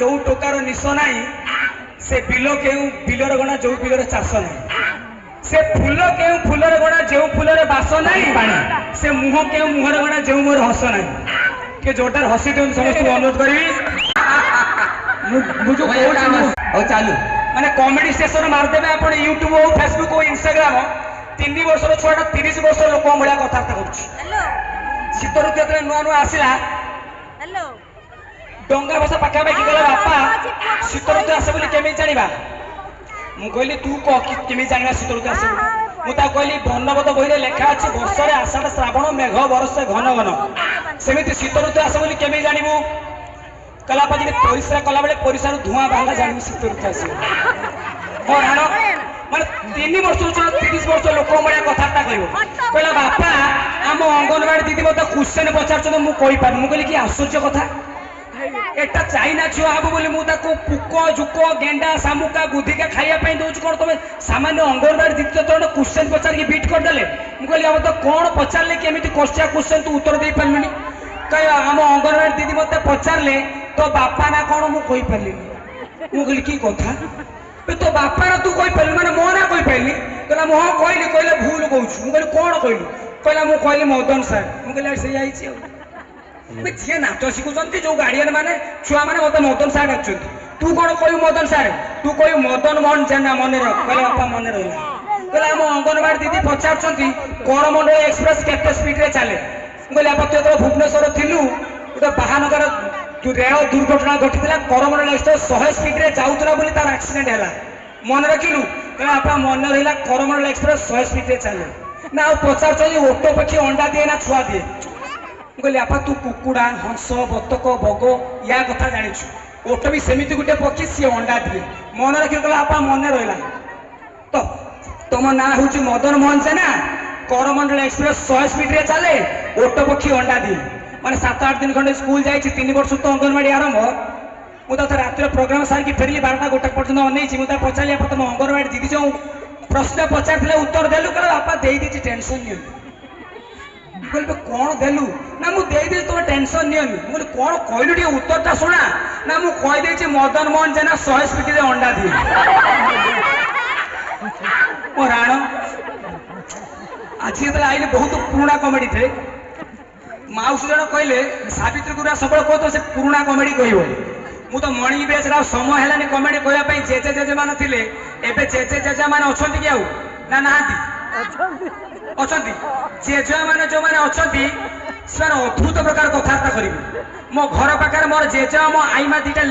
जो टोकार निश ना से बिल के बिलर गणा जो बिलर चाष ना से फूल के फूलर गणा जो फूलर बास ना से मुह के मुहर गणा जो मुहर हस ना कि जोरदार हसी दिखाते समस्त अनुरोध करी चालू माने कॉमेडी स्टेशन मारदेवे आप यूट्यूब हो फेसबुक हो इंस्टाग्राम 3 वर्षर छुआटा 30 वर्ष लोक भाया कथबार्ता कर शीत ऋतु जो नुआ नुआ आसला डंगा बसा पाखापाखि गला बापा शीत ऋतु आसे बोली केमी जानिबा मु कहली तू केमी जानिबा शीत ऋतु आसे मु ता कहली वर्णबोध बही लेखा अच्छे वर्षरे आषाढ़ श्रावण मेघ बरसे घन घन सेमिति शीत ऋतु आसे बोली केमी जानिबू कला पाजी परिश्रा कला बेले परिश्रा धुआं बाहला जानिबू शीत ऋतु आसे और हानो माने 3 वर्ष 30 वर्ष लोक भाया कथबार्ता कर कहला बापा आम अंगनवाड़ी दीदी मत क्वेश्चन पचार मु कहि पार मु कहली कि आश्चर्य कथा एटा चाइना छुआ हब बोली मुझे पुक जुक गेंडा शामुका गुधिका खाइबा दौर कौन तुम सामान्य अंगनवाड़ी दीदी तो क्वेश्चन पचार की बीट करदे मुझे अब तो कौन पचारे कि कष्टिया क्वेश्चन तू उत्तर दे पार्लुनि कह आम अंगनवाड़ी दीदी मत पचारे तो बापा ना कौन मुझे पार्ली मुझे कि कथा तो बापा ना तू कही पार्लु मैंने मो ना कही पार्ली कहला मु हाँ कहली कहले भूल कहूँ मुझे कौन कहलु कहला मुझे कहली मदन सार मुझे से जी नाच शिखुंट जो गार्डियन मैंने छुआ मैंने मत मदन सार डाक तू कौन कह मदन सार तू कह मदन मोहन जेना मन रख कहले बापा मन रहा कहले आम अंगनवाड़ी दीदी पचार करमंडल एक्सप्रेस केते स्पीड चले कहले बापा तू जो भुवनेश्वर थिलु गोटे बाहानगर रेल दुर्घटना घटी करमंडल एक्सप्रेस 100 स्पीड जाऊला बोली तार एक्सीडेंट है मन रखिलु कहले बापा मन रहा करमंडल एक्सप्रेस 100 स्पीड चले ना पचार ओटो पक्षी अंडा दिए ना छुआ दिए कहली आपा तू कुकुड़ा हंस बतक बग या कथा जाचु ओट भी सेमती गोटे पक्षी सी अंडा दिए मन रखी कहला आपा मन रहा तो तुम ना हूँ मदन मोहन जेना करमंडल एक्सप्रेस 100 स्पीड रे चले ओट पक्षी अंडा दिए माने 7-8 दिन खंडे स्कूल जाइए 3 वर्ष तो अंगनवाड़ी आरंभ मुझे रात प्रोग्राम सारिकी फेरली 12टा 1टा पर्यटन अनई मुझे पचारि आप तुम अंगनवाड़ी दीदी जो प्रश्न पचार उत्तर देलु कह बापा दे दी टेंशन नहीं बोले कौन देलु ना मुझे तुम टेंशन नियमी बोले कौन कहलु टे उत्तरटा शुणा ना मुझे कहीदे मदन मोहन जेना 100 स्पीड रे अंडा दिए ओ राण आज आइले बहुत पुराना कमेडी थे माउसी जन कहले सावित्री गुरुआ सब कह से पुराना कमेडी कह मु तो मणि बेच समय है कमेडी कहवाई जेजे जेजे मान थे एवं जेजे जेजा मान अच्छा कि आउ ना नहांती अच्छा जेजे मैंने जो मैंने अच्छा से अद्भुत प्रकार कथबार्ता करेंगे मो घर पाखे मोर जेजे मो आई मा 2टा